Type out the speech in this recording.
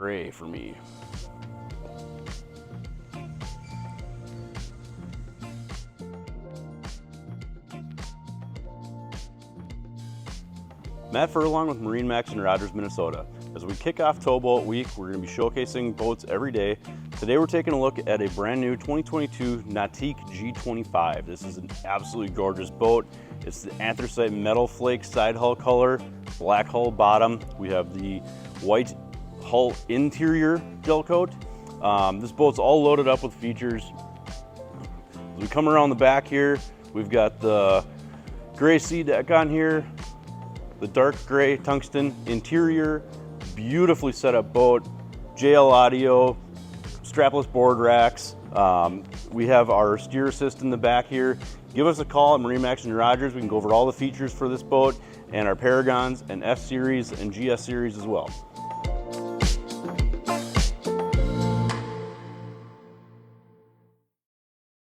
Gray for me. Matt Furlong with MarineMax in Rogers, Minnesota. As we kick off Towboat Week, we're going to be showcasing boats every day. Today we're taking a look at a brand new 2022 Nautique G25. This is an absolutely gorgeous boat. It's the anthracite metal flake side hull color, black hull bottom. We have the white hull interior gel coat. This boat's all loaded up with features. As we come around the back here, we've got the gray sea deck on here, the dark gray tungsten interior, beautifully set up boat, JL audio, strapless board racks. We have our steer assist in the back here. Give us a call at MarineMax in Rogers. We can go over all the features for this boat and our Paragons and F Series and GS Series as well.